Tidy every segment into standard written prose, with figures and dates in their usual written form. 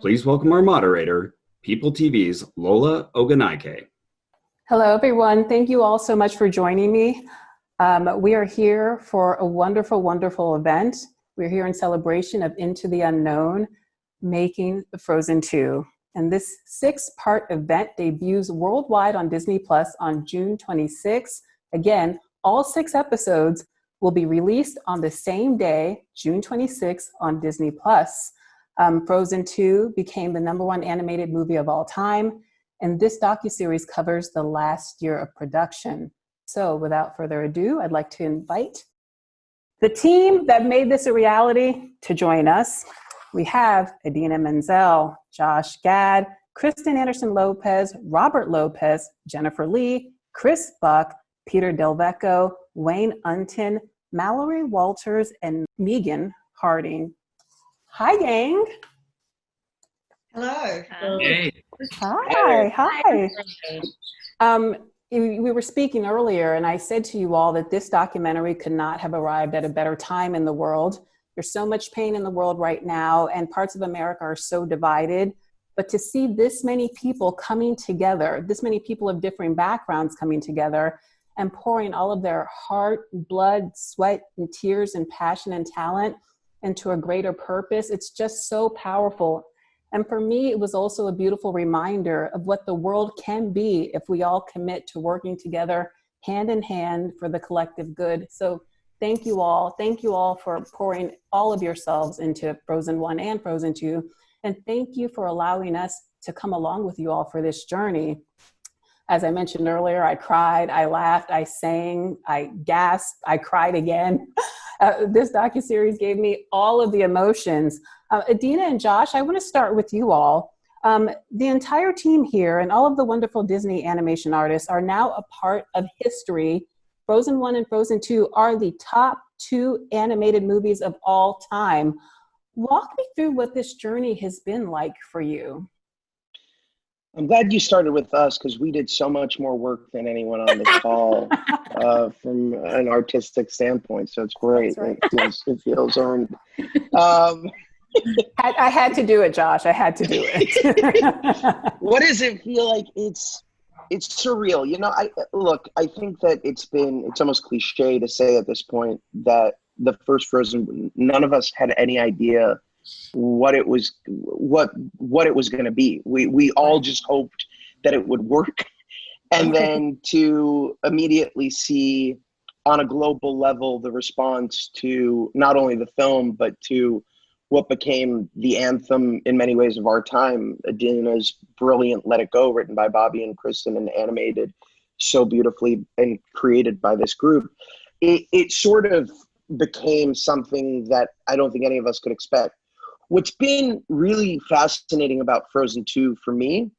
Please welcome our moderator, People TV's Lola Ogunike. Hello, everyone. Thank you all so much for joining me. We are here for a wonderful, wonderful event. We're here in celebration of Into the Unknown, Making the Frozen 2. And this 6-part event debuts worldwide on Disney Plus on June 26th. Again, all 6 episodes will be released on the same day, June 26th, on Disney Plus. Frozen 2 became the #1 animated movie of all time, and this docuseries covers the last year of production. So without further ado, I'd like to invite the team that made this a reality to join us. We have Idina Menzel, Josh Gad, Kristen Anderson-Lopez, Robert Lopez, Jennifer Lee, Chris Buck, Peter Delvecchio, Wayne Unton, Mallory Walters, and Megan Harding. Hi, gang. Hello. Hey. Hi. We were speaking earlier, and I said to you all that this documentary could not have arrived at a better time in the world. There's so much pain in the world right now, and parts of America are so divided. But to see this many people coming together, this many people of different backgrounds coming together and pouring all of their heart, blood, sweat, and tears and passion and talent into a greater purpose, it's just so powerful. And for me, it was also a beautiful reminder of what the world can be if we all commit to working together hand in hand for the collective good. So thank you all. Thank you all for pouring all of yourselves into Frozen 1 and Frozen 2. And thank you for allowing us to come along with you all for this journey. As I mentioned earlier, I cried, I laughed, I sang, I gasped, I cried again. This docuseries gave me all of the emotions. Idina and Josh, I want to start with you all. The entire team here and all of the wonderful Disney animation artists are now a part of history. Frozen 1 and Frozen 2 are the top 2 animated movies of all time. Walk me through what this journey has been like for you. I'm glad you started with us because we did so much more work than anyone on this call from an artistic standpoint. So it's great. Right. It feels earned. I had to do it, Josh. I had to do it. What does it feel like? It's surreal. You know, I think that it's almost cliche to say at this point that the first Frozen, none of us had any idea what it was going to be. We all just hoped that it would work. And then to immediately see on a global level the response to not only the film, but to what became the anthem in many ways of our time, Idina's brilliant Let It Go, written by Bobby and Kristen and animated so beautifully and created by this group. It sort of became something that I don't think any of us could expect. What's been really fascinating about Frozen 2 for me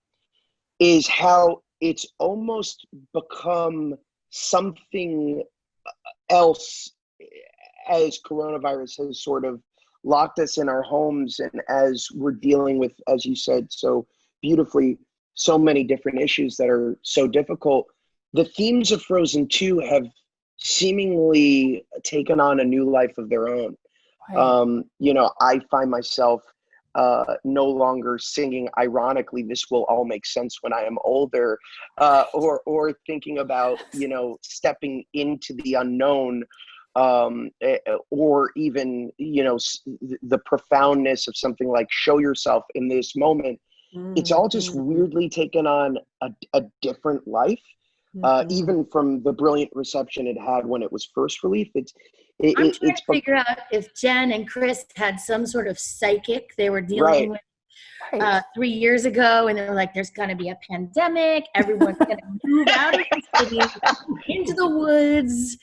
is how it's almost become something else as coronavirus has sort of locked us in our homes, and as we're dealing with, as you said so beautifully, so many different issues that are so difficult. The themes of Frozen 2 have seemingly taken on a new life of their own. You know, I find myself no longer singing ironically, "This will all make sense when I am older," or thinking about, you know, stepping into the unknown, or even, you know, the profoundness of something like "Show yourself in this moment." It's all just weirdly taken on a different life, even from the brilliant reception it had when it was first released. I'm trying to figure out if Jen and Chris had some sort of psychic they were dealing with 3 years ago, and they were like, there's going to be a pandemic, everyone's going to move out of the city into the woods,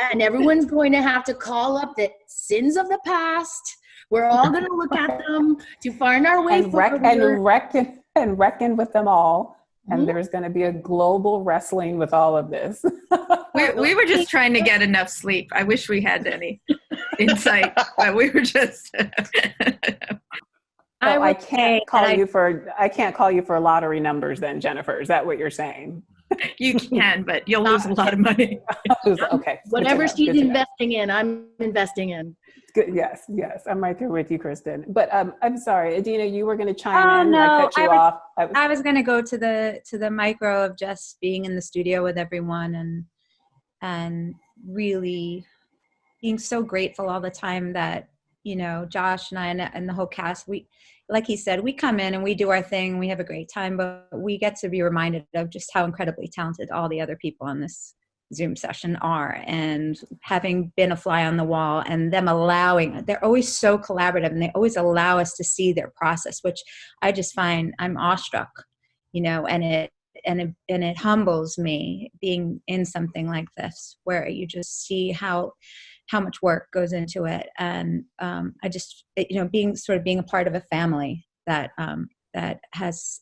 and everyone's going to have to call up the sins of the past. We're all going to look at them to find our way forward. And reckon with them all. And there's going to be a global wrestling with all of this. We were just trying to get enough sleep. I wish we had any insight, but we were just. I can't call you for lottery numbers then, Jennifer. Is that what you're saying? You can, but you'll lose a lot of money. Okay. Whatever she's investing in, I'm investing in. Good. Yes, yes. I'm right there with you, Kristen. But I'm sorry, Adina, you were going to chime Oh in. no, I cut you off. I was going to go to the micro of just being in the studio with everyone and really being so grateful all the time that, you know, Josh and I and the whole cast, we, like he said, we come in and we do our thing. We have a great time, but we get to be reminded of just how incredibly talented all the other people on this Zoom session are. And having been a fly on the wall and them allowing, they're always so collaborative and they always allow us to see their process, which I just find I'm awestruck, you know, and it humbles me being in something like this where you just see how much work goes into it. And I just, you know, being a part of a family that has,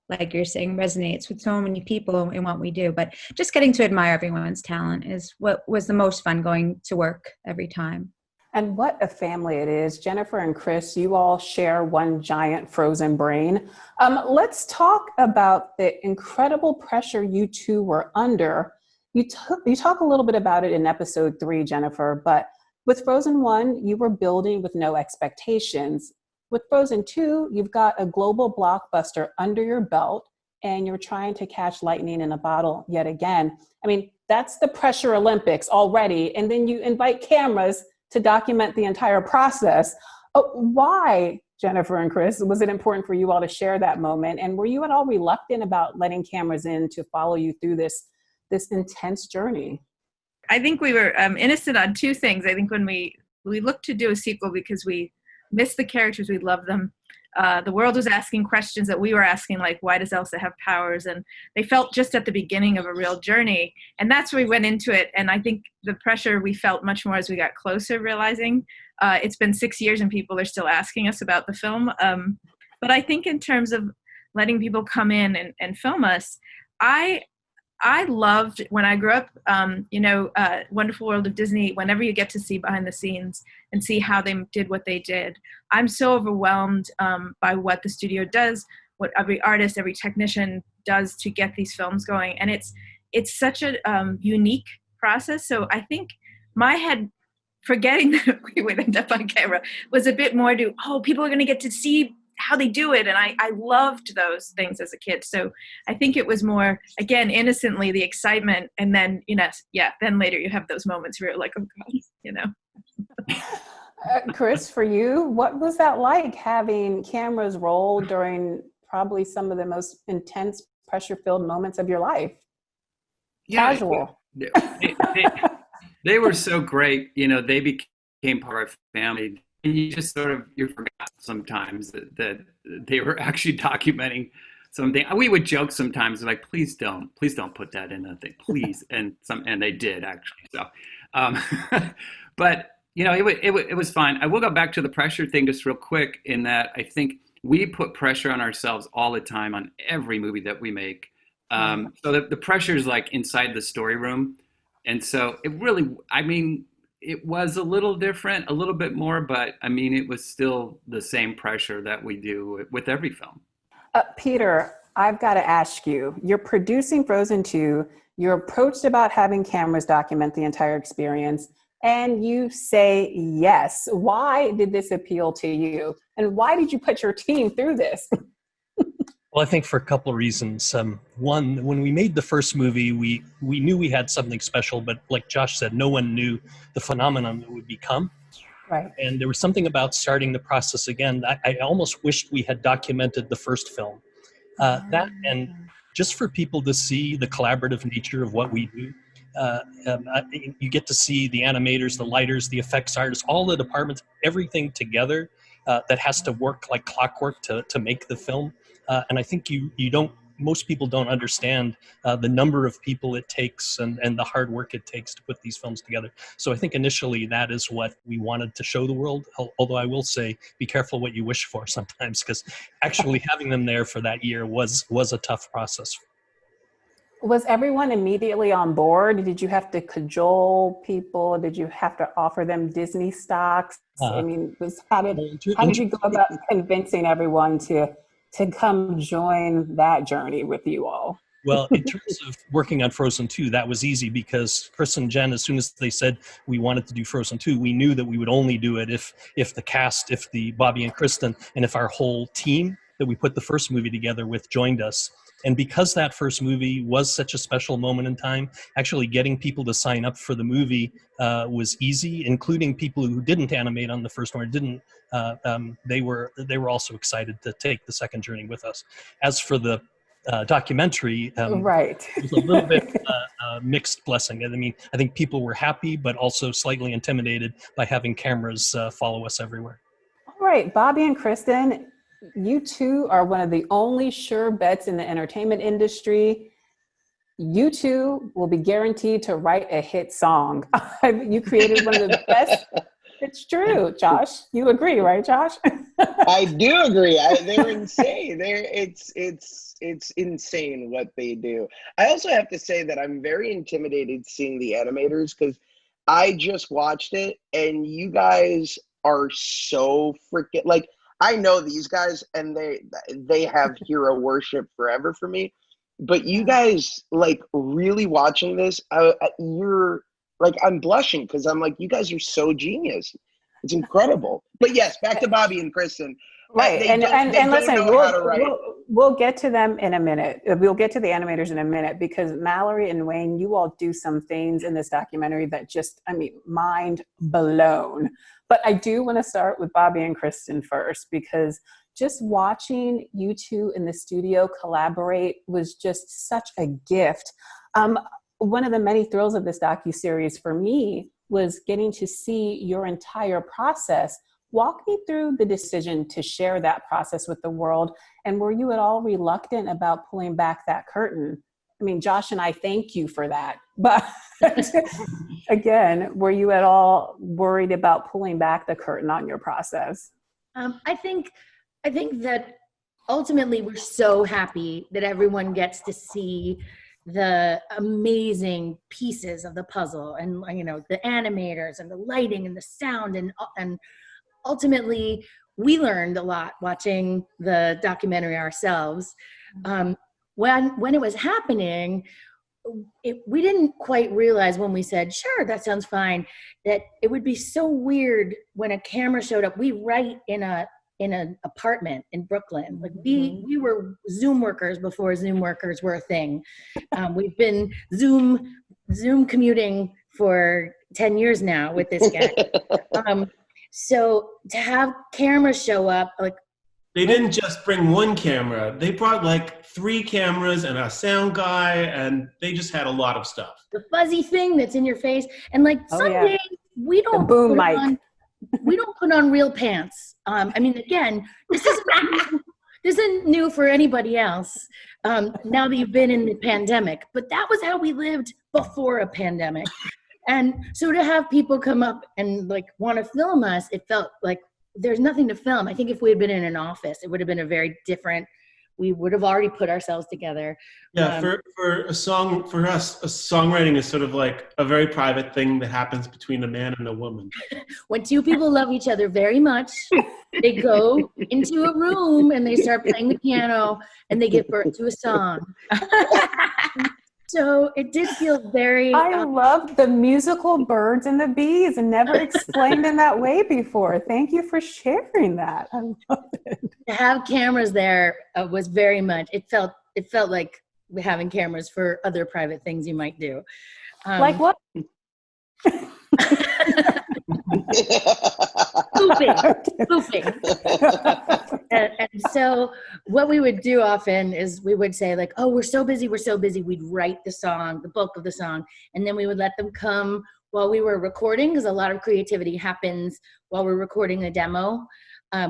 like you're saying, resonates with so many people in what we do. But just getting to admire everyone's talent is what was the most fun going to work every time. And what a family it is. Jennifer and Chris, you all share one giant frozen brain. Let's talk about the incredible pressure you two were under. You talk a little bit about it in episode 3, Jennifer, but with Frozen 1, you were building with no expectations. With Frozen 2, you've got a global blockbuster under your belt and you're trying to catch lightning in a bottle yet again. I mean, that's the pressure Olympics already. And then you invite cameras to document the entire process. Why, Jennifer and Chris, was it important for you all to share that moment? And were you at all reluctant about letting cameras in to follow you through this intense journey? I think we were innocent on two things. I think when we looked to do a sequel because we missed the characters, we loved them. The world was asking questions that we were asking, like, why does Elsa have powers? And they felt just at the beginning of a real journey. And that's where we went into it. And I think the pressure we felt much more as we got closer, realizing it's been 6 years and people are still asking us about the film. But I think in terms of letting people come in and film us, I loved when I grew up, Wonderful World of Disney, whenever you get to see behind the scenes and see how they did what they did. I'm so overwhelmed by what the studio does, what every artist, every technician does to get these films going. And it's such a unique process. So I think my head, forgetting that we would end up on camera, was a bit more people are going to get to see how they do it. And I loved those things as a kid. So I think it was more, again, innocently the excitement. And then, then later you have those moments where you're like, oh God, Chris, for you, what was that like, having cameras roll during probably some of the most intense pressure-filled moments of your life? Yeah, Casual. They were so great. You know, they became part of our family. And you just you forgot sometimes that they were actually documenting something. We would joke sometimes, like, please don't put that in the thing, please. And they did actually. So, but you know, it was fine. I will go back to the pressure thing just real quick, in that I think we put pressure on ourselves all the time on every movie that we make. So the pressure is like inside the story room. And so it was a little different, a little bit more, but I mean, it was still the same pressure that we do with every film. Peter, I've got to ask you, you're producing Frozen 2, you're approached about having cameras document the entire experience, and you say yes. Why did this appeal to you? And why did you put your team through this? Well, I think for a couple of reasons. One, when we made the first movie, we knew we had something special, but like Josh said, no one knew the phenomenon it would become. Right. And there was something about starting the process again. I almost wished we had documented the first film. That, and just for people to see the collaborative nature of what we do. You get to see the animators, the lighters, the effects artists, all the departments, everything together that has to work like clockwork to make the film. And I think most people don't understand the number of people it takes and the hard work it takes to put these films together. So I think initially that is what we wanted to show the world. Although I will say, be careful what you wish for sometimes, because actually having them there for that year was a tough process. Was everyone immediately on board? Did you have to cajole people? Did you have to offer them Disney stocks? I mean, how did you go about convincing everyone to come join that journey with you all? Well, in terms of working on Frozen 2, that was easy because Chris and Jen, as soon as they said we wanted to do Frozen 2, we knew that we would only do it if the cast, if the Bobby and Kristen, and if our whole team that we put the first movie together with joined us. And because that first movie was such a special moment in time, actually getting people to sign up for the movie was easy, including people who didn't animate on the first one, they were also excited to take the second journey with us. As for the documentary, right. it was a little bit mixed blessing. I mean, I think people were happy, but also slightly intimidated by having cameras follow us everywhere. All right, Bobby and Kristen, you two are one of the only sure bets in the entertainment industry. You two will be guaranteed to write a hit song. You created one of the best. It's true, Josh. You agree, right, Josh? I do agree. They're insane. It's insane what they do. I also have to say that I'm very intimidated seeing the animators because I just watched it and you guys are so freaking like I know these guys and they have hero worship forever for me. But you guys like really watching this, you're like I'm blushing because I'm like you guys are so genius. It's incredible. But yes, back to Bobby and Kristen. Right, and listen, we'll get to them in a minute. We'll get to the animators in a minute because Mallory and Wayne, you all do some things in this documentary that just, I mean, mind blown. But I do want to start with Bobby and Kristen first because just watching you two in the studio collaborate was just such a gift. One of the many thrills of this docuseries for me was getting to see your entire process. Walk me through the decision to share that process with the world. And were you at all reluctant about pulling back that curtain? I mean, Josh and I thank you for that. But again, were you at all worried about pulling back the curtain on your process? I think that ultimately we're so happy that everyone gets to see the amazing pieces of the puzzle and, you know, the animators and the lighting and the sound and ultimately we learned a lot watching the documentary ourselves. When it was happening, we didn't quite realize when we said, sure, that sounds fine, that it would be so weird when a camera showed up. We write in an apartment in Brooklyn. Like we were Zoom workers before Zoom workers were a thing. We've been Zoom commuting for 10 years now with this guy. So to have cameras show up, like they didn't just bring one camera. They brought like 3 cameras and a sound guy, and they just had a lot of stuff. The fuzzy thing that's in your face, and like some days we don't the boom mic. We don't put on real pants. I mean, again, this isn't new for anybody else. Now that you've been in the pandemic, but that was how we lived before a pandemic. And so to have people come up and like want to film us, it felt like there's nothing to film. I think if we had been in an office, it would have been a very different. We would have already put ourselves together. Yeah, for a song, for us, songwriting is sort of like a very private thing that happens between a man and a woman. When 2 people love each other very much, they go into a room and they start playing the piano and they give birth to a song. So it did feel very... I love the musical birds and the bees and never explained in that way before. Thank you for sharing that. I love it. To have cameras there was very much, it felt like having cameras for other private things you might do. Like what? Pooping. And so what we would do often is we would say like, oh, we're so busy. We'd write the song, the bulk of the song, and then we would let them come while we were recording because a lot of creativity happens while we're recording a demo.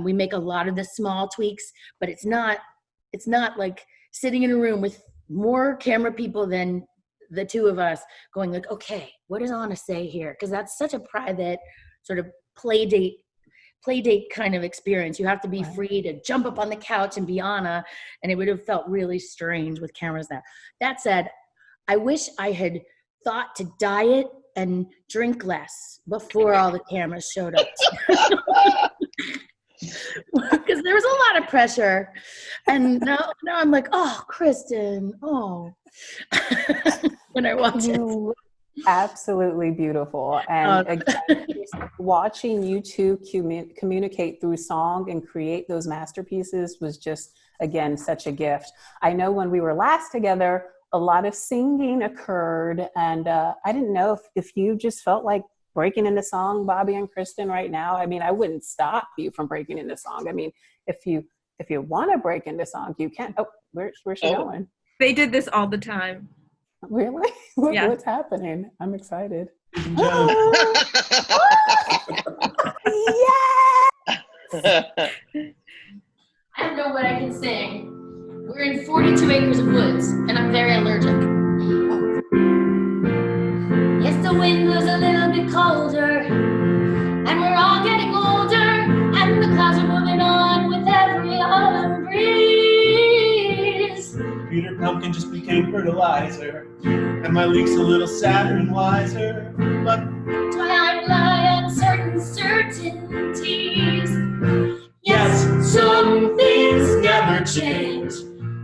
We make a lot of the small tweaks, but it's not like sitting in a room with more camera people than the 2 of us going like, okay, what does Anna say here? Because that's such a private sort of play date kind of experience. You have to be free to jump up on the couch and be Anna, and it would have felt really strange with cameras there. That said, I wish I had thought to diet and drink less before all the cameras showed up. because there was a lot of pressure, and now I'm like, oh, Kristen, oh, when I watch it. You look absolutely beautiful. And again, just watching you two communicate through song and create those masterpieces was just, again, such a gift. I know when we were last together, a lot of singing occurred, and I didn't know if you just felt like breaking into song, Bobby and Kristen, right now. I mean, I wouldn't stop you from breaking into song. I mean, if you want to break into song, you can. Oh, where's she going? They did this all the time. Really? Yeah. What's happening? I'm excited. Yes. I don't know what I can sing. We're in 42 acres of woods, and I'm very allergic. Yes, the wind was a little bit colder, and we're all getting older, and the clouds are moving on with every autumn breeze. Peter Pumpkin just became fertilizer, and my leek's a little sadder and wiser. But Time lie uncertain certainties. yes, some things never change,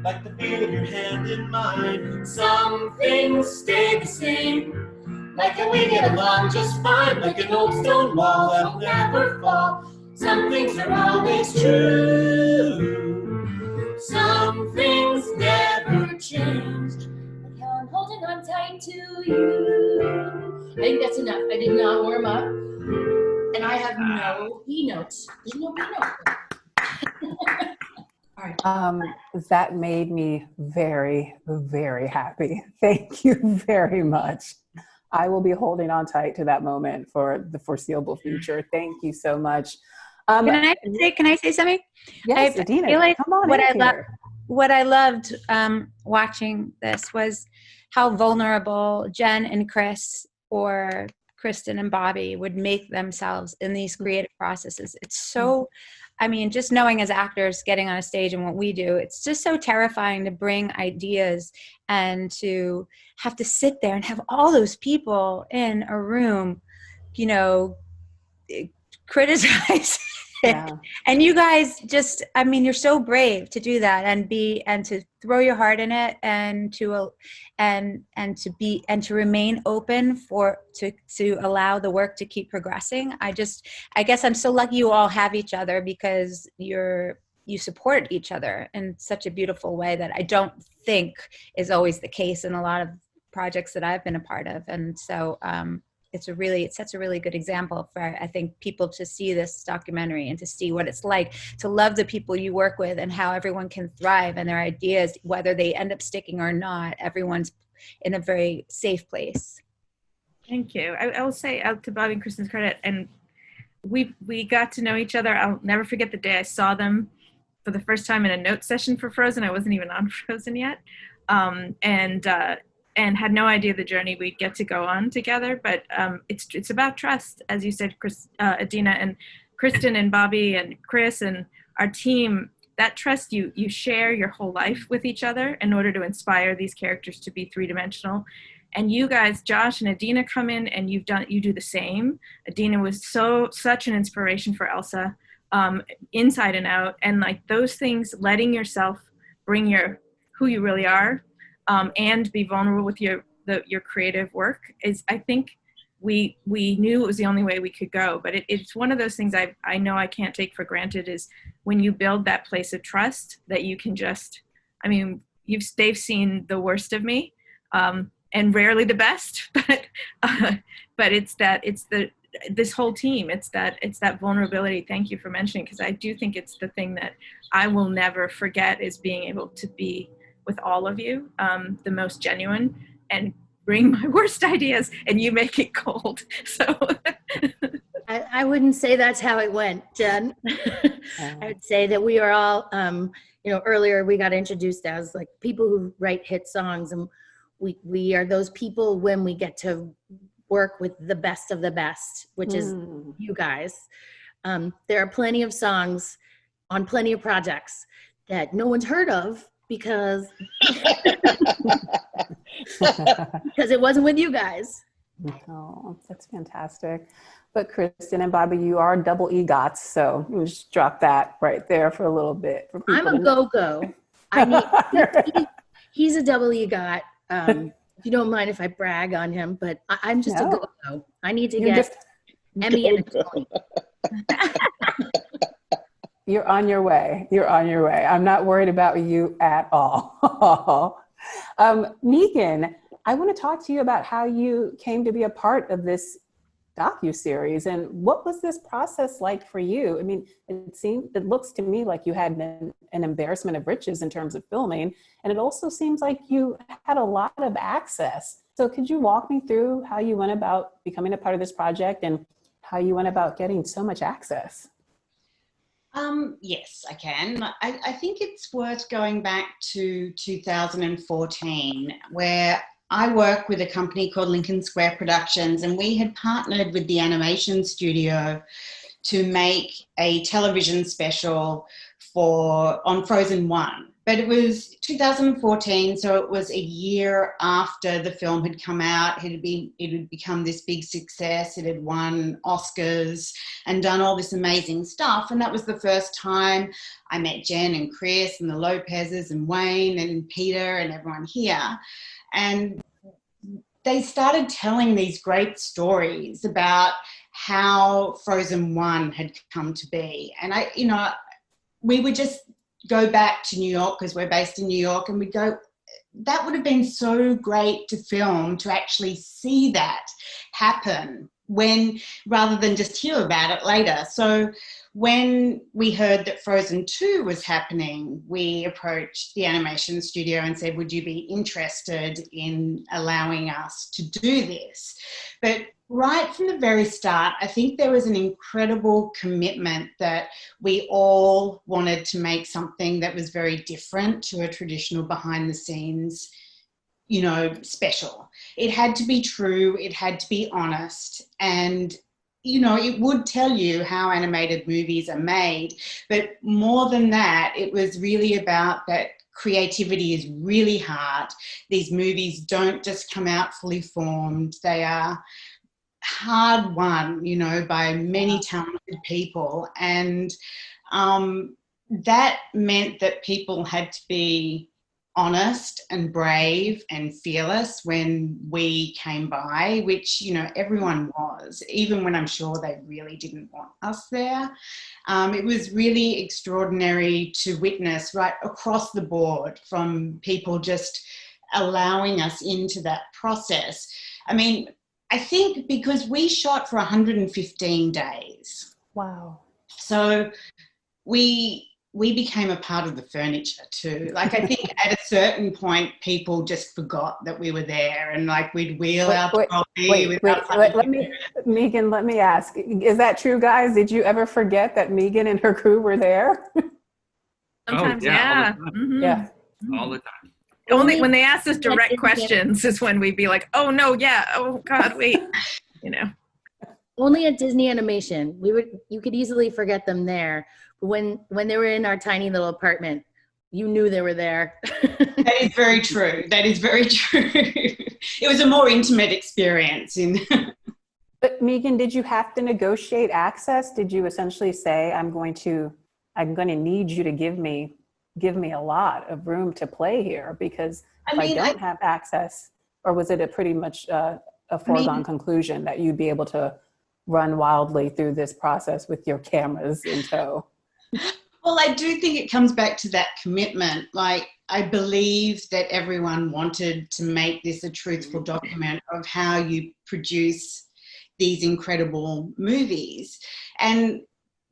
like the feel of your hand in mine. Some things stay the same, like that we get along just fine, like an old stone wall that'll never fall. Some things are always true. Some things never change, like how I'm holding on tight to you. I think that's enough. I did not warm up, and I have no B notes. There's no B notes. All right. That made me very, very happy. Thank you very much. I will be holding on tight to that moment for the foreseeable future. Thank you so much. Can I say something? Yes, Adina, come on in here. What I loved watching this was how vulnerable Jen and Chris or Kristen and Bobby would make themselves in these creative processes. It's so, I mean, just knowing as actors getting on a stage and what we do, it's just so terrifying to bring ideas and to have to sit there and have all those people in a room, you know, criticize. Yeah. And you guys just, I mean, you're so brave to do that and to throw your heart in it and to remain open to allow the work to keep progressing. I guess I'm so lucky you all have each other because you support each other in such a beautiful way that I don't think is always the case in a lot of projects that I've been a part of. And so, it sets a really good example for, I think, people to see this documentary and to see what it's like to love the people you work with and how everyone can thrive and their ideas, whether they end up sticking or not, everyone's in a very safe place. Thank you. I will say, out to Bobby and Kristen's credit, and we got to know each other. I'll never forget the day I saw them for the first time in a note session for Frozen. I wasn't even on Frozen yet. And had no idea the journey we'd get to go on together. But it's about trust, as you said, Adina and Kristen and Bobby and Chris and our team. That trust, you share your whole life with each other in order to inspire these characters to be three-dimensional. And you guys, Josh and Adina, come in and you do the same. Adina was such an inspiration for Elsa, inside and out. And like those things, letting yourself bring who you really are, and be vulnerable with your creative work is, I think we knew it was the only way we could go. But it's one of those things I know I can't take for granted, is when you build that place of trust that you can just, I mean, they've seen the worst of me, and rarely the best, but this whole team, it's that vulnerability. Thank you for mentioning, because I do think it's the thing that I will never forget, is being able to be with all of you, the most genuine, and bring my worst ideas, and you make it gold. So I wouldn't say that's how it went, Jen. I would say that we are all, earlier we got introduced as like people who write hit songs, and we are those people when we get to work with the best of the best, which is you guys. There are plenty of songs on plenty of projects that no one's heard of, because it wasn't with you guys. Oh, that's fantastic. But Kristen and Bobby, you are double EGOTs, so we'll just drop that right there for a little bit for people. I'm a go-go. I need. He's a double EGOT. If you don't mind if I brag on him, but I'm just a go-go. I need to get Emmy and a Tony. You're on your way. You're on your way. I'm not worried about you at all. Megan, I want to talk to you about how you came to be a part of this docuseries, and what was this process like for you? I mean, it looks to me like you had an embarrassment of riches in terms of filming, and it also seems like you had a lot of access. So could you walk me through how you went about becoming a part of this project and how you went about getting so much access? Yes, I can. I think it's worth going back to 2014, where I work with a company called Lincoln Square Productions, and we had partnered with the animation studio to make a television special on Frozen 1. But it was 2014, so it was a year after the film had come out. It had become this big success. It had won Oscars and done all this amazing stuff. And that was the first time I met Jen and Chris and the Lopez's and Wayne and Peter and everyone here. And they started telling these great stories about how Frozen 1 had come to be. And we would just go back to New York, because we're based in New York, and we'd go, that would have been so great to film, to actually see that happen rather than just hear about it later. So when we heard that Frozen 2 was happening, we approached the animation studio and said, would you be interested in allowing us to do this? But right from the very start, I think there was an incredible commitment that we all wanted to make something that was very different to a traditional behind the scenes, special. It had to be true. It had to be honest. And it would tell you how animated movies are made, but more than that, it was really about that creativity is really hard. These movies don't just come out fully formed. They are hard won, by many talented people. And that meant that people had to be honest and brave and fearless when we came by, which, everyone was, even when I'm sure they really didn't want us there. It was really extraordinary to witness right across the board, from people just allowing us into that process. I mean, I think because we shot for 115 days. Wow. So we became a part of the furniture too. Like, I think at a certain point, people just forgot that we were there, and like we'd wheel out the trolley. Megan, let me ask, is that true, guys? Did you ever forget that Megan and her crew were there? Sometimes, yeah. Mm-hmm. Yeah. All the time. Only when they asked us direct questions is when we'd be like, oh no, yeah, oh God, wait, Only at Disney Animation, you could easily forget them there. But when they were in our tiny little apartment, you knew they were there. That is very true. That is very true. It was a more intimate experience. But Megan, did you have to negotiate access? Did you essentially say, I'm going to need you to give me a lot of room to play here, because I don't have access? Or was it a pretty much a foregone conclusion that you'd be able to run wildly through this process with your cameras in tow? Well, I do think it comes back to that commitment. Like, I believe that everyone wanted to make this a truthful document of how you produce these incredible movies. And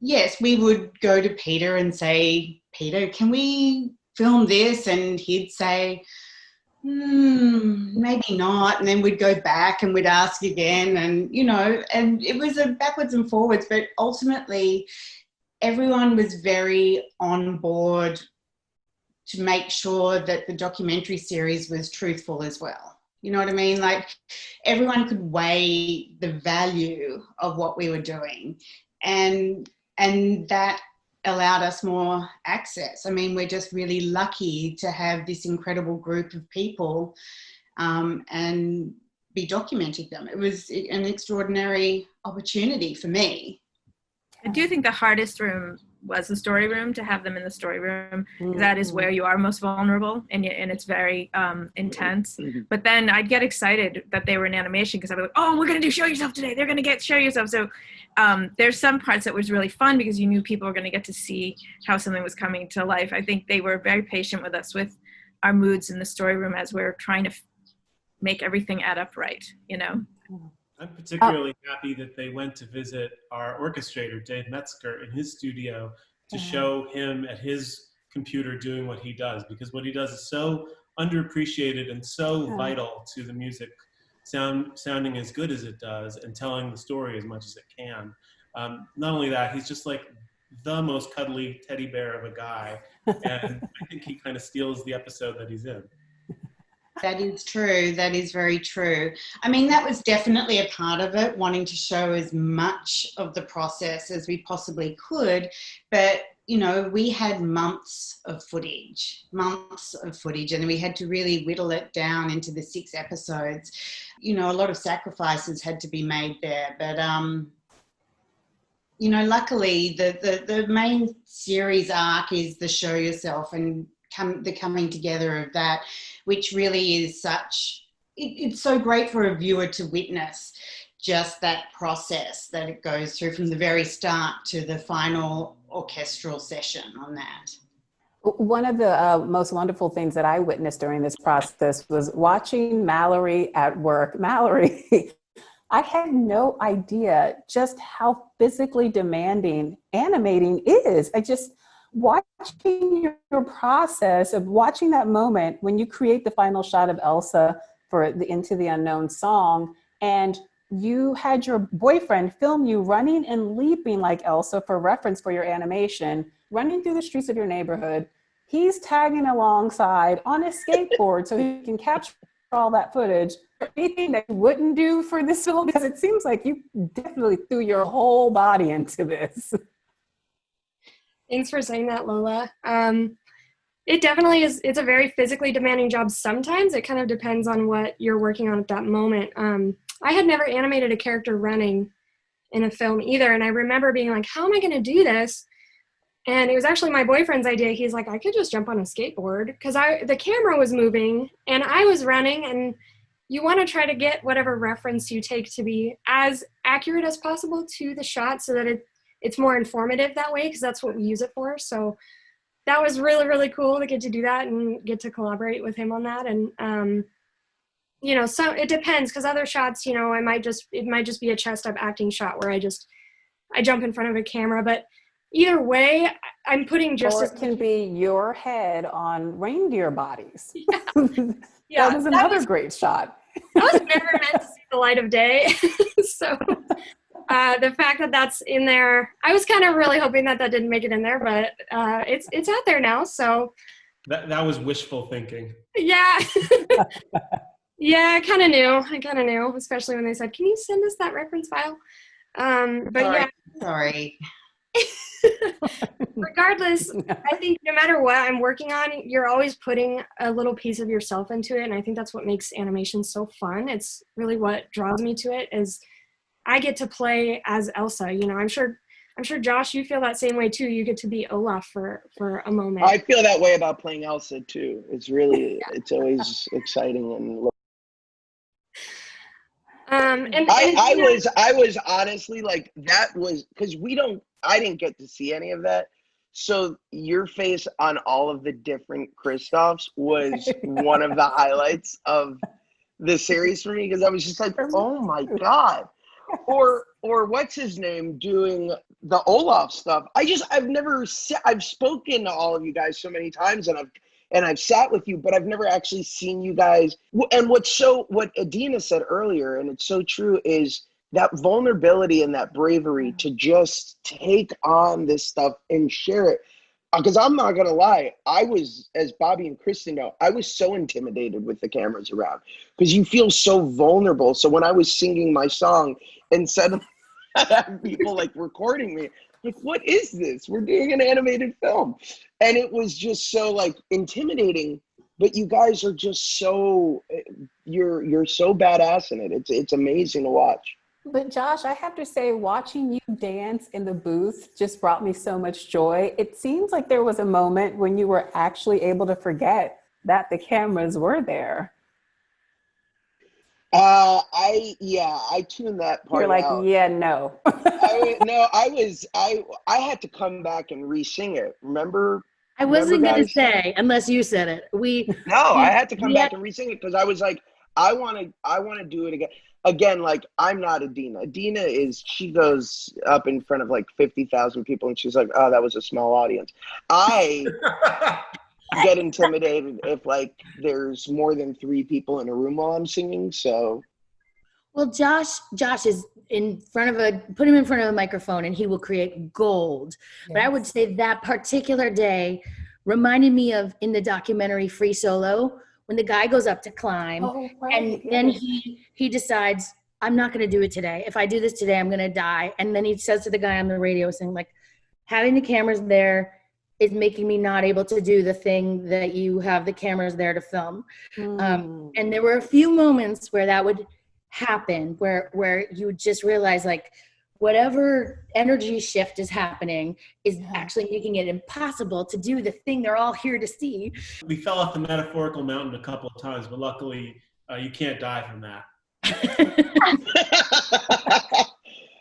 yes, we would go to Peter and say, Peter, can we film this? And he'd say, maybe not. And then we'd go back and we'd ask again, and and it was a backwards and forwards, but ultimately everyone was very on board to make sure that the documentary series was truthful as well. You know what I mean? Like, everyone could weigh the value of what we were doing, and that allowed us more access. I mean, we're just really lucky to have this incredible group of people, and be documenting them. It was an extraordinary opportunity for me. I do think the hardest room was the story room, to have them in the story room. That is where you are most vulnerable, and it's very intense. But then I'd get excited that they were in animation, because I'd be like, oh, we're going to do show yourself today. They're going to get show yourself. So there's some parts that was really fun, because you knew people were going to get to see how something was coming to life. I think they were very patient with us with our moods in the story room as we're trying to make everything add up right, you know? I'm particularly happy that they went to visit our orchestrator, Dave Metzger, in his studio to show him at his computer doing what he does, because what he does is so underappreciated and so vital to the music sounding as good as it does and telling the story as much as it can. Not only that, he's just like the most cuddly teddy bear of a guy, and I think he kind of steals the episode that he's in. That is true. That is very true. I mean, that was definitely a part of it, wanting to show as much of the process as we possibly could. But, you know, we had months of footage, and we had to really whittle it down into the 6 episodes. You know, a lot of sacrifices had to be made there. But, you know, luckily the main series arc is the show yourself and the coming together of that, which really is it's so great for a viewer to witness just that process that it goes through from the very start to the final orchestral session on that. One of the most wonderful things that I witnessed during this process was watching Mallory at work. Mallory, I had no idea just how physically demanding animating is. Watching your process of watching that moment when you create the final shot of Elsa for the Into the Unknown song, and you had your boyfriend film you running and leaping like Elsa for reference for your animation, running through the streets of your neighborhood. He's tagging alongside on a skateboard so he can capture all that footage. Anything that you wouldn't do for this film, because it seems like you definitely threw your whole body into this. Thanks for saying that, Lola. It definitely is. It's a very physically demanding job. Sometimes it kind of depends on what you're working on at that moment. I had never animated a character running in a film either. And I remember being like, how am I going to do this? And it was actually my boyfriend's idea. He's like, I could just jump on a skateboard, because the camera was moving and I was running, and you want to try to get whatever reference you take to be as accurate as possible to the shot, so that it's more informative that way, because that's what we use it for. So that was really, really cool to get to do that and get to collaborate with him on that. And, you know, so it depends, because other shots, you know, it might just be a chest up acting shot where I jump in front of a camera. But either way, I'm putting just or it can be your head on reindeer bodies. Yeah. That was another great shot. That was never meant to see the light of day. So the fact that that's in there, I was kind of really hoping that didn't make it in there, but it's out there now. So that was wishful thinking. Yeah. Yeah, I kind of knew, especially when they said, can you send us that reference file? But Sorry. Regardless, I think no matter what I'm working on, you're always putting a little piece of yourself into it. And I think that's what makes animation so fun. It's really what draws me to it, is I get to play as Elsa. You know, I'm sure Josh, you feel that same way too. You get to be Olaf for a moment. I feel that way about playing Elsa too. It's really, it's always exciting. And I was honestly like, that was because I didn't get to see any of that. So your face on all of the different Kristoffs was one of the highlights of the series for me, because I was just like, oh my God. Or what's his name doing the Olaf stuff. I've spoken to all of you guys so many times, and I've sat with you, but I've never actually seen you guys. And what Adina said earlier, and it's so true, is that vulnerability and that bravery to just take on this stuff and share it. Because I'm not going to lie, I was, as Bobby and Kristen know, I was so intimidated with the cameras around, because you feel so vulnerable. So when I was singing my song and suddenly I had people like recording me, like, what is this? We're doing an animated film. And it was just so like intimidating. but you guys are just so, you're so badass in it. It's amazing to watch. But Josh, I have to say, watching you dance in the booth just brought me so much joy. It seems like there was a moment when you were actually able to forget that the cameras were there. I tuned that part You're like, out. yeah, no. I had to come back and re-sing it. Remember? I wasn't going to guys? say, unless you said it. I had to come back and re-sing it because I was like, I want to do it again. Again, like, I'm not Adina. Adina she goes up in front of like 50,000 people and she's like, oh, that was a small audience. I get intimidated if like there's more than 3 people in a room while I'm singing. So, well, Josh is put him in front of a microphone and he will create gold. Yes. But I would say that particular day reminded me of in the documentary Free Solo, when the guy goes up to climb and then he decides, I'm not going to do it today. If I do this today, I'm going to die. And then he says to the guy on the radio saying, like, having the cameras there is making me not able to do the thing that you have the cameras there to film. And there were a few moments where that would happen, where you would just realize, like, whatever energy shift is happening is actually making it impossible to do the thing they're all here to see. We fell off the metaphorical mountain a couple of times, but luckily you can't die from that.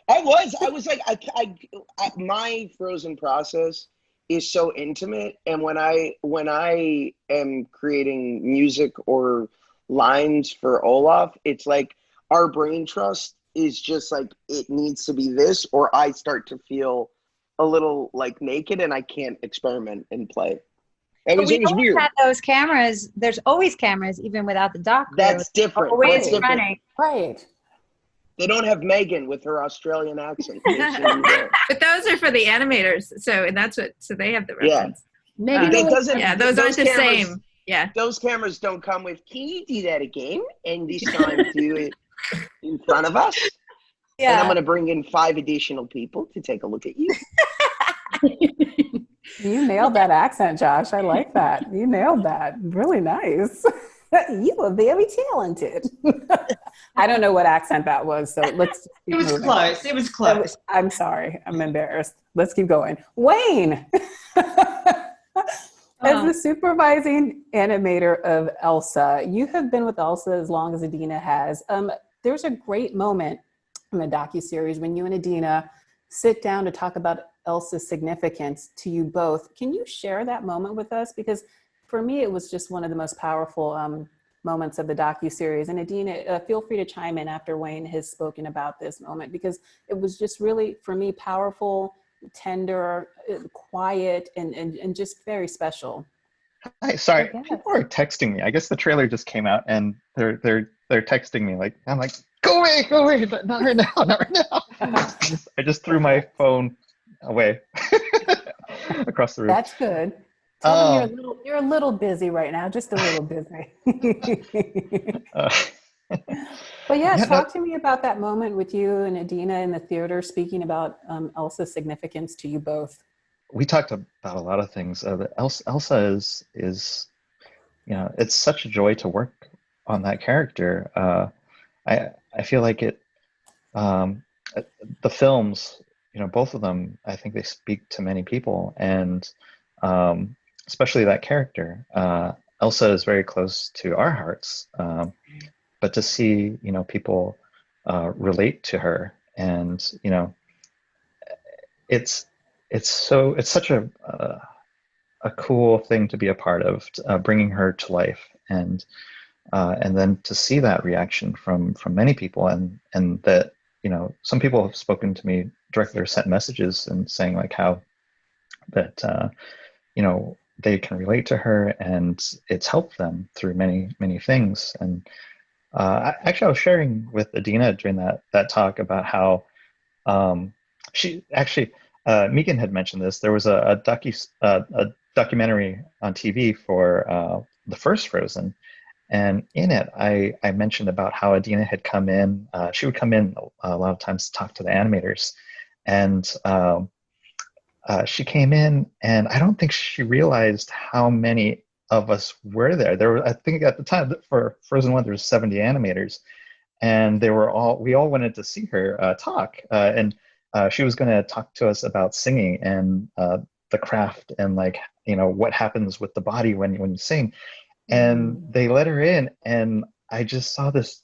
I was like, my Frozen process is so intimate. And when I am creating music or lines for Olaf, it's like our brain trust is just like, it needs to be this, or I start to feel a little like naked and I can't experiment and play. It was weird. Had those cameras. There's always cameras, even without the doctor. That's different. Always running. Right. They don't have Megan with her Australian accent. But those are for the animators, so they have the reference. Megan, those aren't the same. Yeah, those cameras don't come with. Can you do that again? And this time do it in front of us. Yeah. And I'm going to bring in 5 additional people to take a look at you. You nailed that accent, Josh. I like that. You nailed that. Really nice. You are very talented. I don't know what accent that was, so let's keep moving. Close. It was close. I'm sorry. I'm embarrassed. Let's keep going. Wayne, as the supervising animator of Elsa, you have been with Elsa as long as Adina has. There's a great moment in the docuseries when you and Adina sit down to talk about Elsa's significance to you both. Can you share that moment with us? Because for me, it was just one of the most powerful moments of the docuseries. And Adina, feel free to chime in after Wayne has spoken about this moment, because it was just really, for me, powerful, tender, quiet, and just very special. Hi, sorry, people are texting me. I guess the trailer just came out, and they're texting me. Like, I'm like, go away, not right now, not right now. I just threw my phone away across the room. That's good. Tell them you're a little busy right now, just a little busy. But talk to me about that moment with you and Adina in the theater, speaking about Elsa's significance to you both. We talked about a lot of things. Elsa is, it's such a joy to work on that character. I feel like the films, both of them, I think they speak to many people, and especially that character. Elsa is very close to our hearts, but to see, people relate to her, and, it's such a cool thing to be a part of, bringing her to life, and then to see that reaction from many people, and that, some people have spoken to me directly or sent messages and saying like how that, they can relate to her and it's helped them through many, many things. And I was sharing with Adina during that talk about how she actually, Megan had mentioned this. There was a documentary on TV for the first Frozen, and in it I mentioned about how Adina had come in. She would come in a lot of times to talk to the animators, and she came in, and I don't think she realized how many of us were there. There were, I think at the time for Frozen 1, there was 70 animators, and we all wanted to see her talk. And she was going to talk to us about singing and the craft and like, what happens with the body when you sing. And they let her in, and I just saw this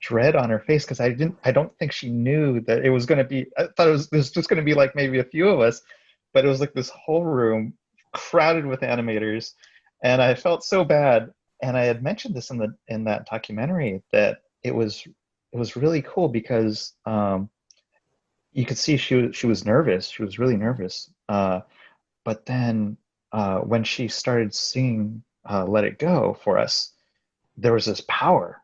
dread on her face, because I don't think she knew that it was going to be, I thought it was just going to be like maybe a few of us, but it was like this whole room crowded with animators, and I felt so bad. And I had mentioned this in that documentary, that it was really cool, because you could see she was nervous. She was really nervous. But then when she started singing "Let It Go" for us, there was this power.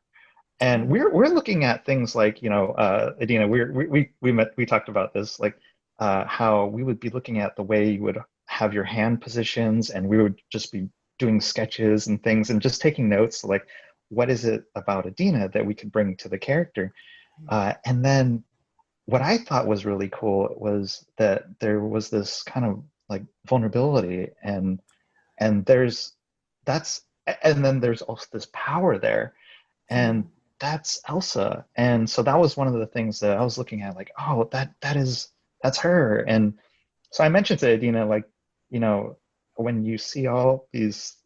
And we're looking at things like, Adina, we talked about this, like how we would be looking at the way you would have your hand positions, and we would just be doing sketches and things and just taking notes, like, what is it about Adina that we could bring to the character? And then what I thought was really cool was that there was this kind of like vulnerability, and then there's also this power there, and that's Elsa. And so that was one of the things that I was looking at, like, oh, that's her. And so I mentioned to Adina, like, when you see all these,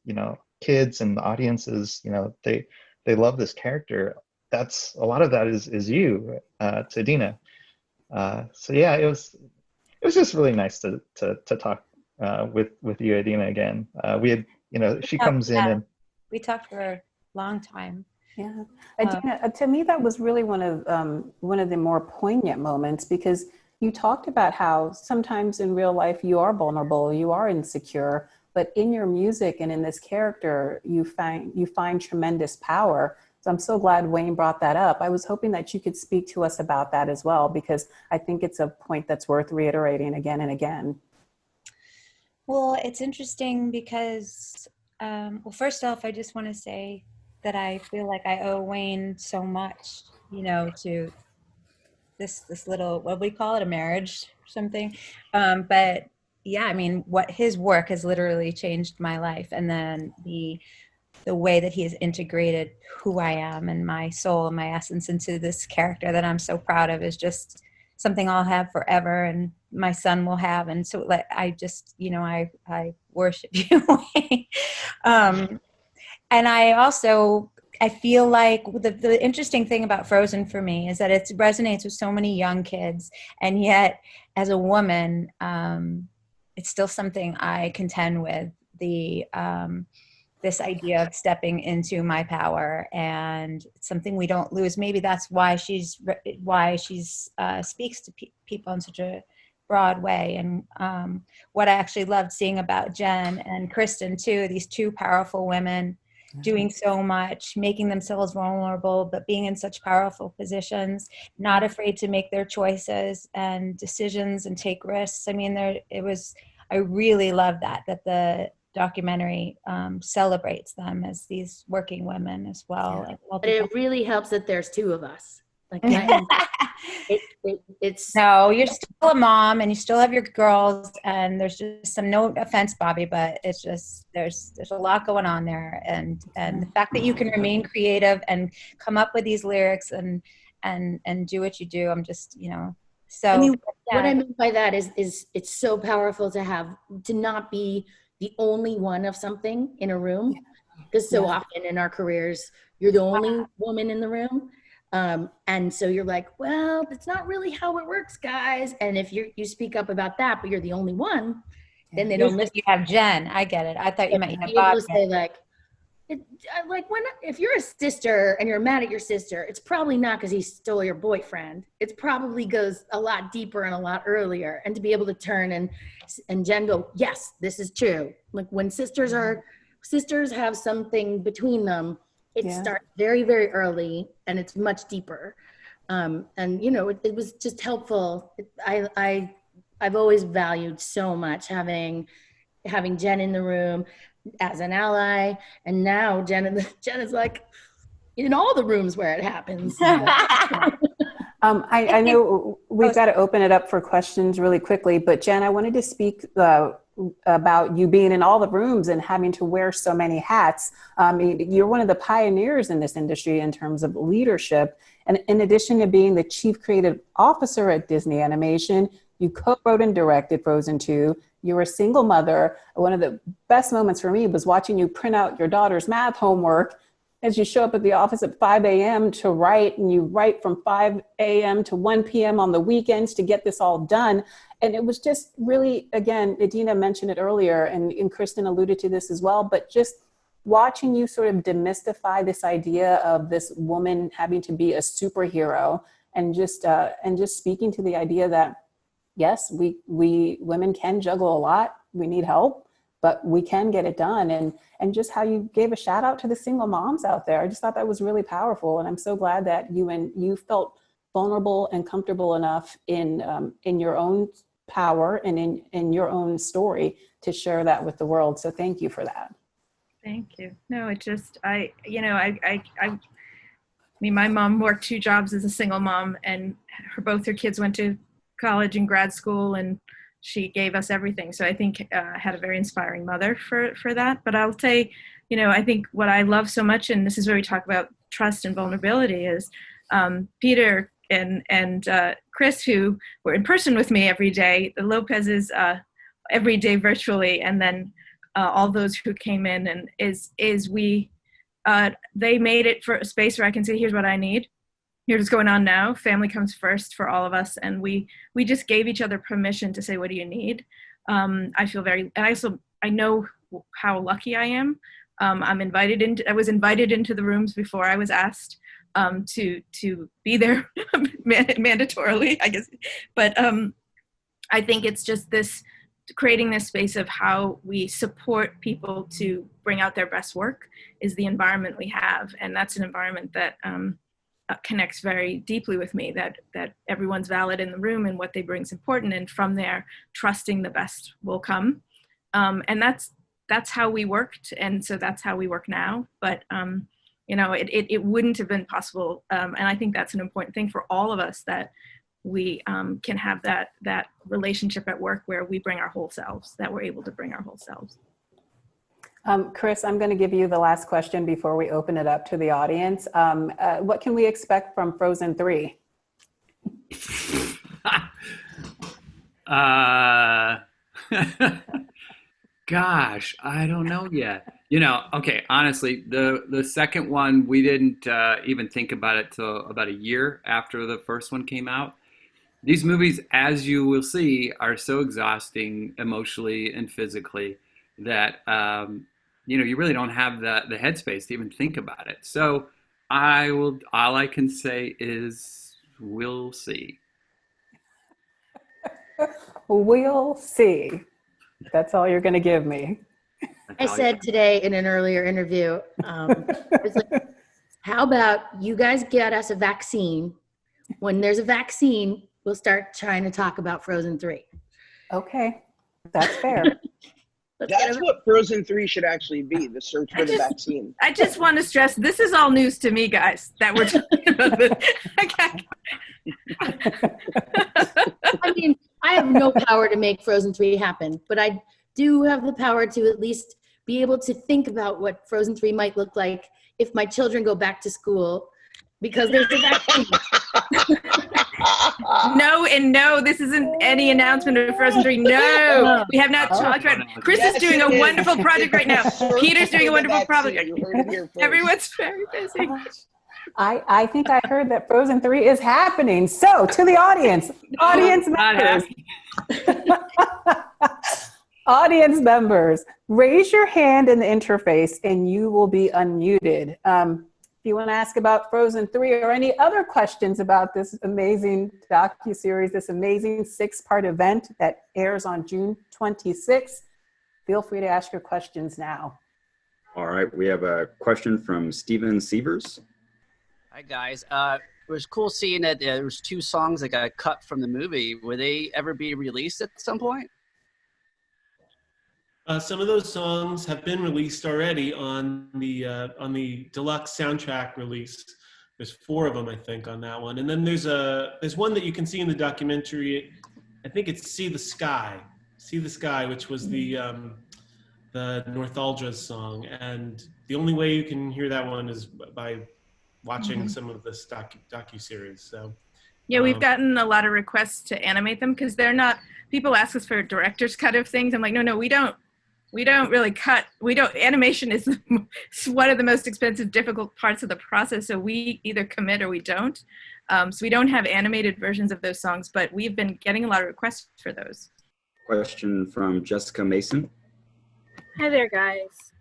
kids and the audiences, they love this character. That's a lot of that is you, to Adina. So yeah, it was just really nice to talk with you, Adina, again. We had, she comes in and we talked for a long time. Yeah, Adina, to me, that was really one of the more poignant moments, because you talked about how sometimes in real life you are vulnerable, you are insecure, but in your music and in this character, you find tremendous power. So I'm so glad Wayne brought that up. I was hoping that you could speak to us about that as well, because I think it's a point that's worth reiterating again and again. Well, it's interesting because, first off, I just want to say that I feel like I owe Wayne so much, to this little, what do we call it, a marriage or something. But yeah, I mean, what his work has literally changed my life. And then the way that he has integrated who I am and my soul and my essence into this character that I'm so proud of is just something I'll have forever, and my son will have. And so like, I just, I worship you. And I feel like the interesting thing about Frozen for me is that it resonates with so many young kids. And yet, as a woman, it's still something I contend with, this idea of stepping into my power, and it's something we don't lose. Maybe that's why she speaks to people in such a broad way. And what I actually loved seeing about Jen and Kristen too, these two powerful women doing so much, making themselves vulnerable, but being in such powerful positions, not afraid to make their choices and decisions and take risks. I mean, I really love that the documentary celebrates them as these working women as well. Yeah. But it really helps that there's two of us. Like it's no, you're still a mom and you still have your girls, and there's just no offense, Bobby, but it's just there's a lot going on there, and the fact that you can remain creative and come up with these lyrics and do what you do, I'm just so. I mean, what I mean by that is it's so powerful to not be the only one of something in a room, because so often in our careers you're the only woman in the room. And so you're like, well, that's not really how it works, guys. And if you speak up about that, but you're the only one, then they don't listen. You have Jen. I get it. I thought you meant you had Bob. Say if you're a sister and you're mad at your sister, it's probably not because he stole your boyfriend. It probably goes a lot deeper and a lot earlier. And to be able to turn and Jen go, yes, this is true. Like when sisters have something between them, it starts very, very early, and it's much deeper. And it was just helpful. I've always valued so much having Jen in the room as an ally, and now Jen is like in all the rooms where it happens. I know we've got to open it up for questions really quickly, but Jen, I wanted to speak about you being in all the rooms and having to wear so many hats. I mean, you're one of the pioneers in this industry in terms of leadership. And in addition to being the chief creative officer at Disney Animation, you co-wrote and directed Frozen 2. You were a single mother. One of the best moments for me was watching you print out your daughter's math homework as you show up at the office at 5 a.m. to write, and you write from 5 a.m. to 1 p.m. on the weekends to get this all done. And it was just really, again, Idina mentioned it earlier, and Kristen alluded to this as well, but just watching you sort of demystify this idea of this woman having to be a superhero, and just speaking to the idea that, yes, we women can juggle a lot. We need help, but we can get it done. And just how you gave a shout out to the single moms out there. I just thought that was really powerful. And I'm so glad that you felt vulnerable and comfortable enough in your own power and in your own story to share that with the world. So thank you for that. Thank you. No, it just, I mean, my mom worked 2 jobs as a single mom, and both her kids went to college and grad school, and she gave us everything. So I think I had a very inspiring mother for that. But I'll say, I think what I love so much, and this is where we talk about trust and vulnerability, is Peter and Chris, who were in person with me every day, the Lopez's every day virtually, and then all those who came in, and they made it for a space where I can say, here's what I need. Here's what's going on now. Family comes first for all of us. And we just gave each other permission to say, what do you need? I feel and I know how lucky I am. I was invited into the rooms before I was asked to be there mandatorily, I guess. But I think it's just creating this space of how we support people to bring out their best work is the environment we have. And that's an environment that connects very deeply with me, that everyone's valid in the room and what they bring is important. And from there, trusting the best will come. And that's how we worked. And so that's how we work now. But, it wouldn't have been possible. And I think that's an important thing for all of us, that we can have that relationship at work where we bring our whole selves, that we're able to bring our whole selves. Chris, I'm going to give you the last question before we open it up to the audience. What can we expect from Frozen 3? Gosh, I don't know yet. Okay, honestly, the second one, we didn't even think about it till about a year after the first one came out. These movies, as you will see, are so exhausting emotionally and physically that you really don't have the headspace to even think about it. So all I can say is we'll see. We'll see. That's all you're going to give me. I said today in an earlier interview, I was like, how about you guys get us a vaccine? When there's a vaccine, we'll start trying to talk about Frozen 3. Okay, that's fair. That's what Frozen 3 should actually be, the search for the vaccine. I just want to stress, this is all news to me, guys, that we're talking about this. I mean, I have no power to make Frozen 3 happen, but I do have the power to at least be able to think about what Frozen 3 might look like if my children go back to school, because there's a vaccine. No, this isn't any announcement of Frozen 3. No, we have not talked about it. Chris is doing a wonderful project right now. Peter's doing a wonderful project. Everyone's very busy. I think I heard that Frozen 3 is happening. So to the audience members, audience members, raise your hand in the interface and you will be unmuted. If you want to ask about Frozen 3 or any other questions about this amazing docuseries, this amazing 6-part event that airs on June 26th, feel free to ask your questions now. All right, we have a question from Steven Sievers. Hi, guys. It was cool seeing that there was 2 songs that got cut from the movie. Will they ever be released at some point? Some of those songs have been released already on the deluxe soundtrack release. There's 4 of them, I think, on that one. And then there's one that you can see in the documentary. I think it's See the Sky, which was the Northalgia's song. And the only way you can hear that one is by watching some of this docu-series. So yeah, we've gotten a lot of requests to animate them because they're not, people ask us for a director's cut of things. I'm like, no, we don't really cut. Animation is one of the most expensive, difficult parts of the process. So we either commit or we don't. So we don't have animated versions of those songs, but we've been getting a lot of requests for those. Question from Jessica Mason. Hi there, guys.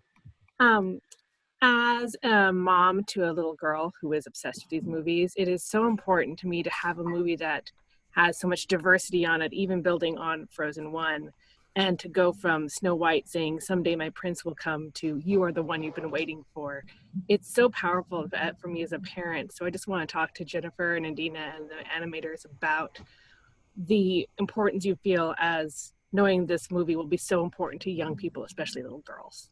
As a mom to a little girl who is obsessed with these movies, it is so important to me to have a movie that has so much diversity on it, even building on Frozen 1. And to go from Snow White saying, someday my prince will come, to you are the one you've been waiting for. It's so powerful for me as a parent. So I just want to talk to Jennifer and Adina and the animators about the importance you feel as knowing this movie will be so important to young people, especially little girls.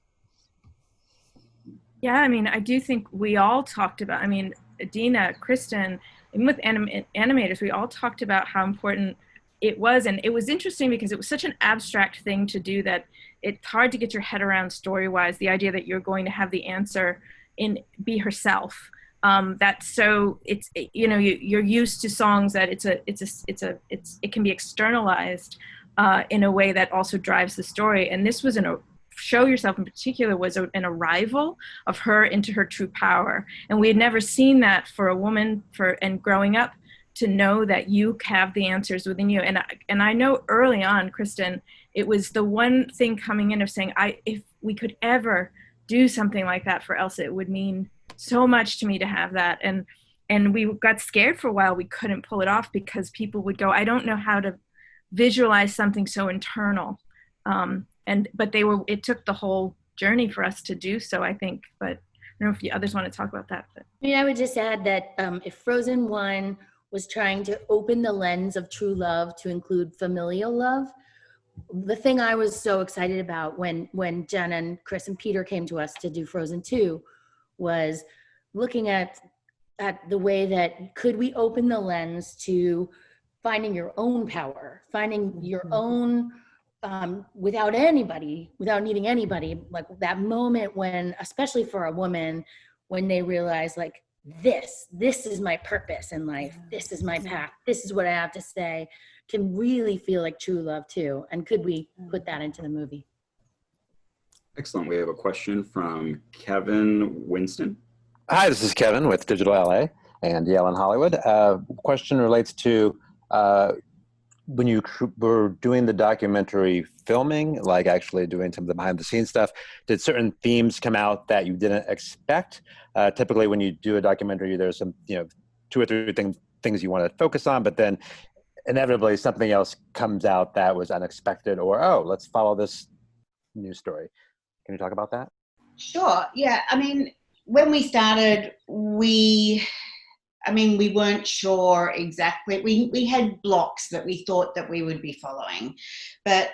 Yeah, I mean, I do think we all talked about, I mean, Adina, Kristen, and with animators, we all talked about how important it was. And it was interesting because it was such an abstract thing to do that it's hard to get your head around story-wise, the idea that you're going to have the answer be herself. That's so, it's, you know, you're used to songs that it can be externalized in a way that also drives the story. And this was Show Yourself in particular was an arrival of her into her true power. And we had never seen that for a woman and growing up, to know that you have the answers within you. And I know early on, Kristen, it was the one thing coming in of saying, if we could ever do something like that for Elsa, it would mean so much to me to have that. And we got scared for a while. We couldn't pull it off because people would go, I don't know how to visualize something so internal. But it took the whole journey for us to do so, I think. But I don't know if the others want to talk about that. But. I mean, I would just add that if Frozen 1 was trying to open the lens of true love to include familial love, the thing I was so excited about when Jen and Chris and Peter came to us to do Frozen 2 was looking at the way that could we open the lens to finding your own power, finding your own without needing anybody, like that moment when, especially for a woman, when they realize like, this is my purpose in life, this is my path, this is what I have to say, can really feel like true love too. And could we put that into the movie? Excellent. We have a question from Kevin Winston. Hi, this is Kevin with Digital LA and Yale in Hollywood. Question relates to when you were doing the documentary filming, like actually doing some of the behind the scenes stuff, did certain themes come out that you didn't expect? Typically when you do a documentary, there's some, 2 or 3 things you want to focus on, but then inevitably something else comes out that was unexpected, or, oh, let's follow this news story. Can you talk about that? Sure. Yeah. I mean, when we started, we weren't sure exactly. We had blocks that we thought that we would be following, but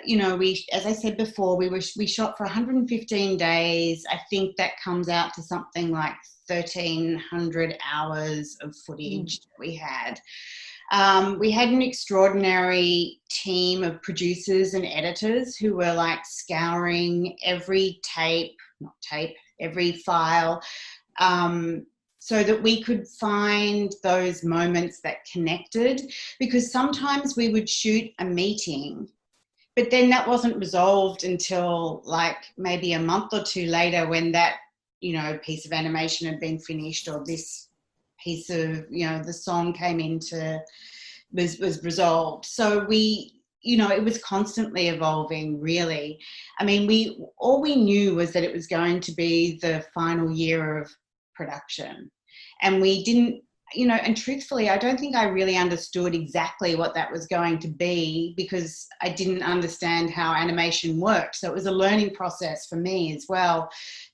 as I said before, we shot for 115 days. I think that comes out to something like 1,300 hours of footage that we had. We had an extraordinary team of producers and editors who were like scouring every every file, so that we could find those moments that connected, because sometimes we would shoot a meeting, but then that wasn't resolved until like maybe a month or 2 later, when that, piece of animation had been finished, or this piece of, the song was resolved. So it was constantly evolving, really. I mean, all we knew was that it was going to be the final year of production. And we didn't, and truthfully, I don't think I really understood exactly what that was going to be, because I didn't understand how animation worked. So it was a learning process for me as well,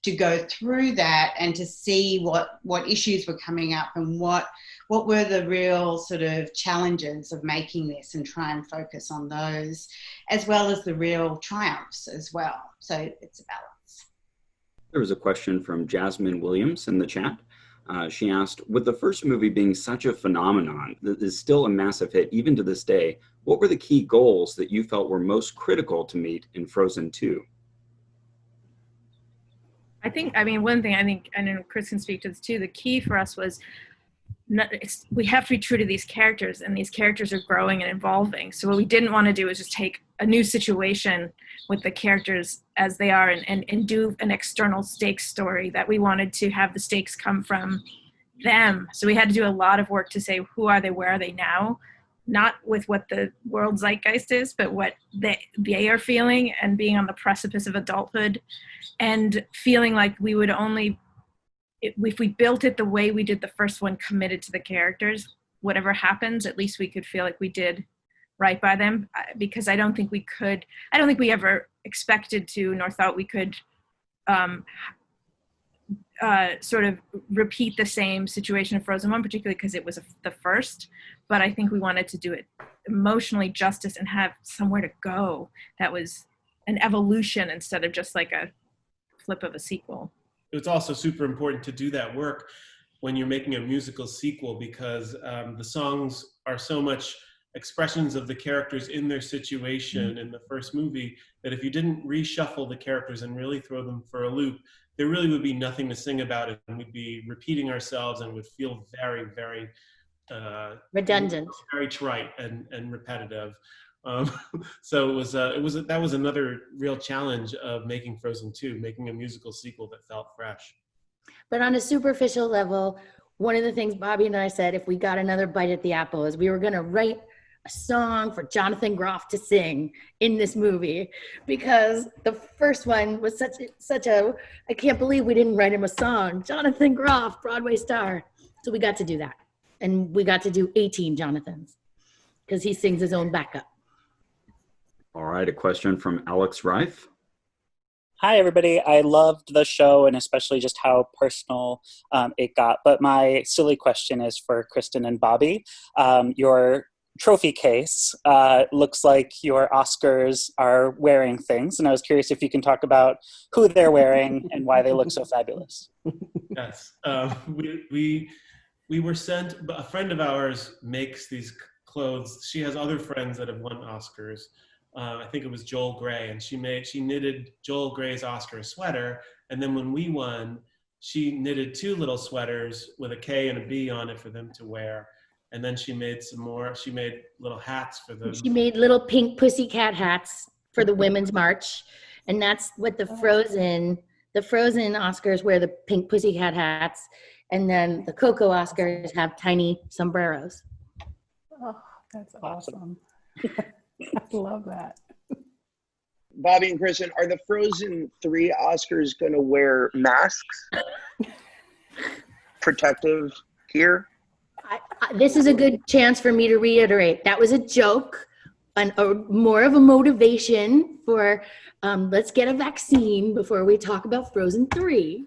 to go through that and to see what issues were coming up and what were the real sort of challenges of making this, and try and focus on those, as well as the real triumphs as well. So it's a balance. There was a question from Jasmine Williams in the chat. She asked, with the first movie being such a phenomenon that is still a massive hit even to this day, what were the key goals that you felt were most critical to meet in Frozen 2? One thing I think, I know Chris can speak to this too, the key for us was we have to be true to these characters, and these characters are growing and evolving. So what we didn't want to do is just take a new situation with the characters as they are and do an external stakes story. That we wanted to have the stakes come from them. So we had to do a lot of work to say, who are they, where are they now? Not with what the world zeitgeist is, but what they are feeling, and being on the precipice of adulthood, and feeling like we would only, if we built it the way we did the first one, committed to the characters, whatever happens, at least we could feel like we did right by them. Because I don't think we ever expected to, nor thought we could sort of repeat the same situation of Frozen 1, particularly because it was the first. But I think we wanted to do it emotionally justice and have somewhere to go that was an evolution instead of just like a flip of a sequel. It's also super important to do that work when you're making a musical sequel, because the songs are so much expressions of the characters in their situation in the first movie, that if you didn't reshuffle the characters and really throw them for a loop, there really would be nothing to sing about it, and we'd be repeating ourselves and would feel very, very redundant, very trite and repetitive. So that was another real challenge of making Frozen 2, making a musical sequel that felt fresh. But on a superficial level, one of the things Bobby and I said, if we got another bite at the apple, is we were going to write a song for Jonathan Groff to sing in this movie, because the first one was such a I can't believe we didn't write him a song. Jonathan Groff, Broadway star. So we got to do that. And we got to do 18 Jonathans, because he sings his own backup. All right, a question from Alex Reif. Hi, everybody. I loved the show, and especially just how personal it got. But my silly question is for Kristen and Bobby. Your trophy case looks like your Oscars are wearing things, and I was curious if you can talk about who they're wearing and why they look so fabulous. Yes, we were sent. A friend of ours makes these clothes. She has other friends that have won Oscars. I think it was Joel Grey, and she knitted Joel Grey's Oscar sweater, and then when we won, she knitted 2 little sweaters with a K and a B on it for them to wear. And then she made some more. She made little hats for them. She made little pink pussycat hats for the Women's March, and that's what the Frozen Oscars wear, the pink pussycat hats, and then the Coco Oscars have tiny sombreros. Oh, that's awesome. I love that. Bobby and Kristen, are the Frozen 3 Oscars going to wear masks? Protective gear? This is a good chance for me to reiterate. That was a joke, more of a motivation for let's get a vaccine before we talk about Frozen 3.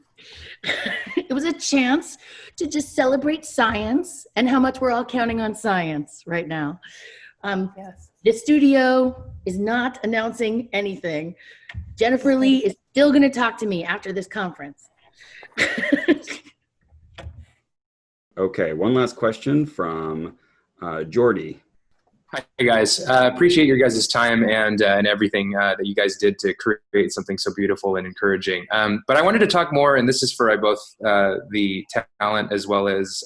It was a chance to just celebrate science and how much we're all counting on science right now. Yes. The studio is not announcing anything. Jennifer Lee is still going to talk to me after this conference. Okay, one last question from Jordy. Hi guys, appreciate your guys' time and everything that you guys did to create something so beautiful and encouraging. But I wanted to talk more, and this is for both the talent as well as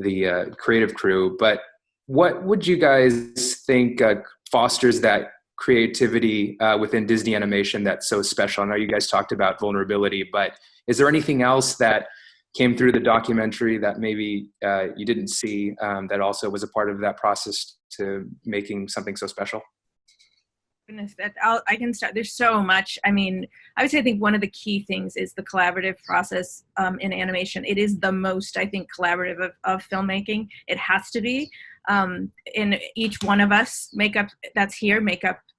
the creative crew, but what would you guys think fosters that creativity within Disney animation that's so special? I know you guys talked about vulnerability, but is there anything else that came through the documentary that maybe you didn't see that also was a part of that process to making something so special? Goodness, I can start. There's so much. I mean, I would say I think one of the key things is the collaborative process in animation. It is the most, I think, collaborative of filmmaking. It has to be. In each one of us make up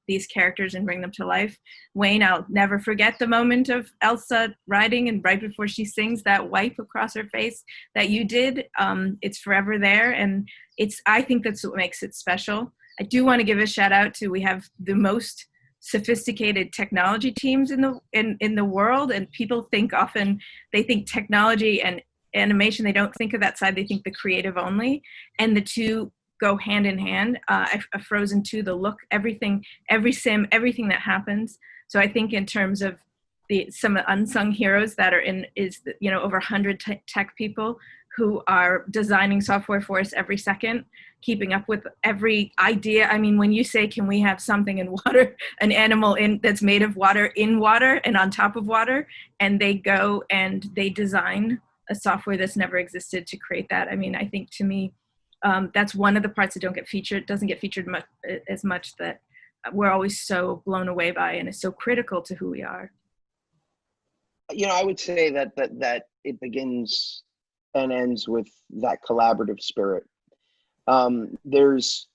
these characters and bring them to life. Wayne, I'll never forget the moment of Elsa riding, and right before she sings that wipe across her face that you did. It's forever there, and I think that's what makes it special. I do want to give a shout out to, we have the most sophisticated technology teams in the world, and people think often, they think technology and animation, they don't think of that side, they think the creative only, and the two go hand in hand. Frozen 2, the look, everything, every sim, everything that happens. So I think in terms of some unsung heroes that are over 100 tech people who are designing software for us every second, keeping up with every idea. I mean, when you say, can we have something in water, an animal that's made of water, in water and on top of water, and they go and they design a software that's never existed to create that. I mean, I think to me, that's one of the parts that doesn't get featured as much, that we're always so blown away by and is so critical to who we are. I would say that it begins and ends with that collaborative spirit. There's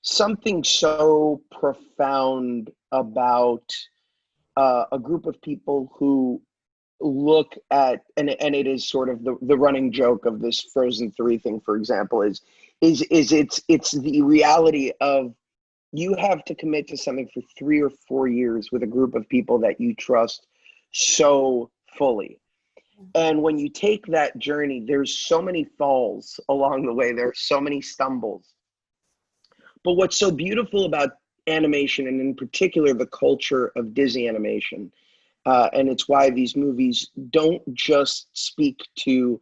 something so profound about a group of people who look at, and it is sort of the running joke of this Frozen 3 thing, for example, is it's the reality of, you have to commit to something for 3 or 4 years with a group of people that you trust so fully. And when you take that journey, there's so many falls along the way. There are so many stumbles. But what's so beautiful about animation, and in particular the culture of Disney animation, and it's why these movies don't just speak to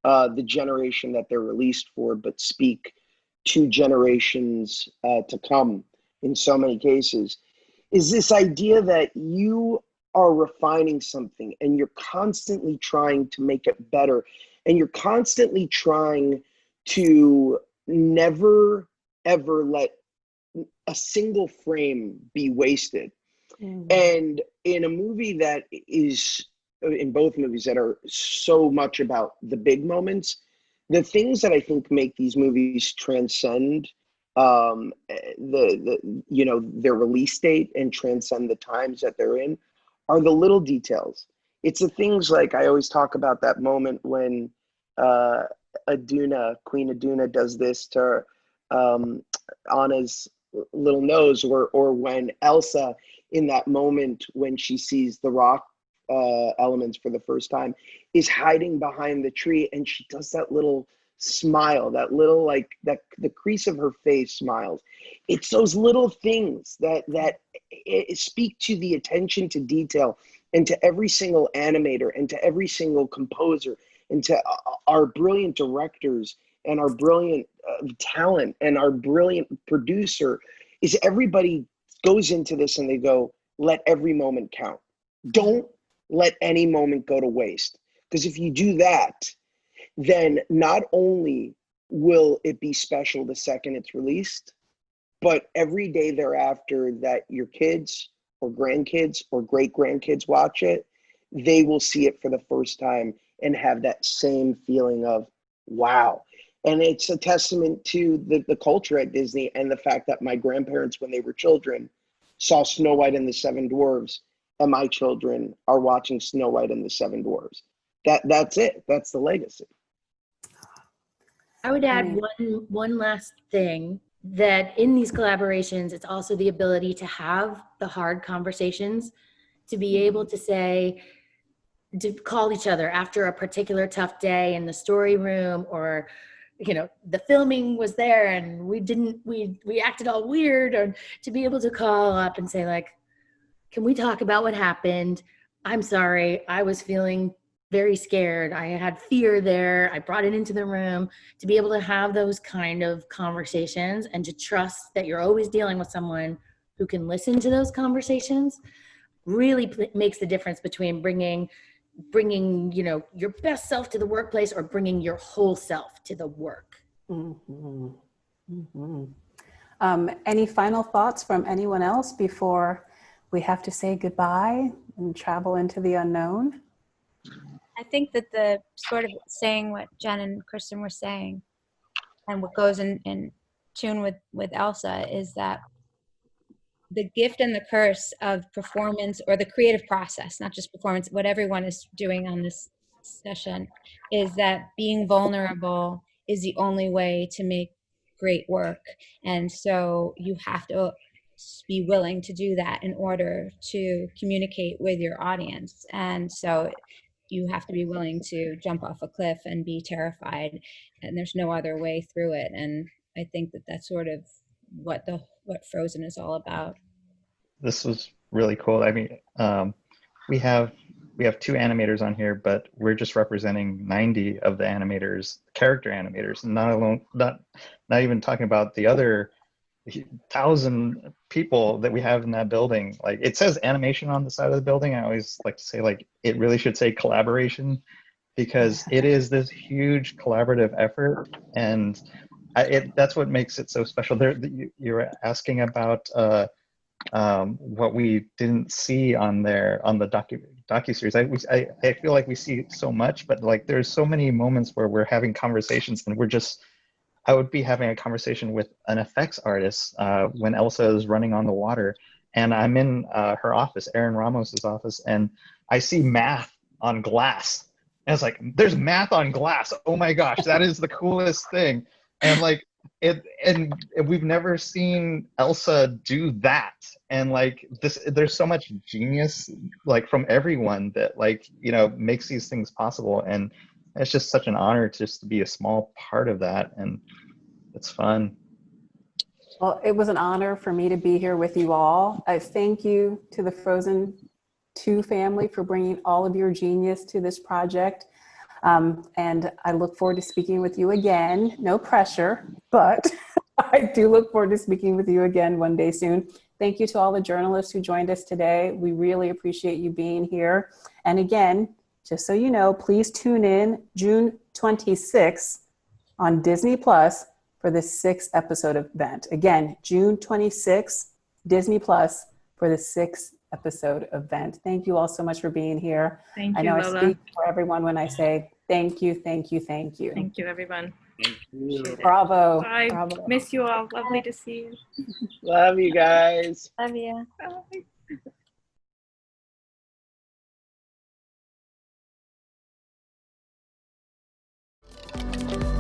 the generation that they're released for, but speak to generations to come in so many cases, is this idea that you are refining something and you're constantly trying to make it better, and you're constantly trying to never ever let a single frame be wasted. And in a movie that is, in both movies that are so much about the big moments, the things that I think make these movies transcend their release date and transcend the times that they're in are the little details. It's the things like, I always talk about that moment when Queen Aduna does this to Anna's little nose, or when Elsa, in that moment when she sees the rock elements for the first time, is hiding behind the tree, and she does that little smile, that little, like, that the crease of her face smiles. It's those little things that speak to the attention to detail, and to every single animator, and to every single composer, and to our brilliant directors, and our brilliant talent, and our brilliant producer, is everybody goes into this and they go, let every moment count. Don't let any moment go to waste. Because if you do that, then not only will it be special the second it's released, but every day thereafter that your kids or grandkids or great grandkids watch it, they will see it for the first time and have that same feeling of, wow. And it's a testament to the culture at Disney, and the fact that my grandparents, when they were children, saw Snow White and the Seven Dwarfs, and my children are watching Snow White and the Seven Dwarfs. That's it. That's the legacy. I would add one last thing, that in these collaborations, it's also the ability to have the hard conversations, to be able to say, to call each other after a particular tough day in the story room, or the filming was there and we acted all weird, or to be able to call up and say, like, can we talk about what happened? I'm sorry, I was feeling very scared. I had fear there. I brought it into the room. To be able to have those kind of conversations, and to trust that you're always dealing with someone who can listen to those conversations, really makes the difference between bringing your best self to the workplace, or bringing your whole self to the work. Any final thoughts from anyone else before we have to say goodbye and travel into the unknown? I think that the sort of saying what Jen and Kristen were saying, and what goes in tune with Elsa, is that the gift and the curse of performance, or the creative process, not just performance, what everyone is doing on this session, is that being vulnerable is the only way to make great work. And so you have to be willing to do that in order to communicate with your audience. And so you have to be willing to jump off a cliff and be terrified, and there's no other way through it. And I think that that's sort of what Frozen is all about. This was really cool. I mean, we have two animators on here, but we're just representing 90 of the animators, character animators, not even talking about the other 1,000 people that we have in that building. Like, it says animation on the side of the building. I always like to say, like, it really should say collaboration, because it is this huge collaborative effort, and that's what makes it so special. You were asking about what we didn't see on the docuseries. I feel like we see so much, but like there's so many moments where we're having conversations and I would be having a conversation with an effects artist when Elsa is running on the water, and I'm in her office, Erin Ramos's office, and I see math on glass. And it's like, there's math on glass. Oh my gosh, that is the coolest thing. And like, and we've never seen Elsa do that. And like there's so much genius like from everyone that like, you know, makes these things possible. And it's just such an honor just to be a small part of that. And it's fun. Well, it was an honor for me to be here with you all. I thank you to the Frozen 2 family for bringing all of your genius to this project. And I look forward to speaking with you again. No pressure, but I do look forward to speaking with you again one day soon. Thank you to all the journalists who joined us today. We really appreciate you being here. And again, just so you know, please tune in June 26th on Disney Plus for the 6th episode event. Again, June 26th, Disney Plus for the 6th episode event. Thank you all so much for being here. Thank I you, know Lola. I speak for everyone when I say thank you, thank you, thank you. Thank you, everyone. Thank you. Bravo. I Bravo. miss you all. Lovely to see you. Love you guys. Love you. Bye.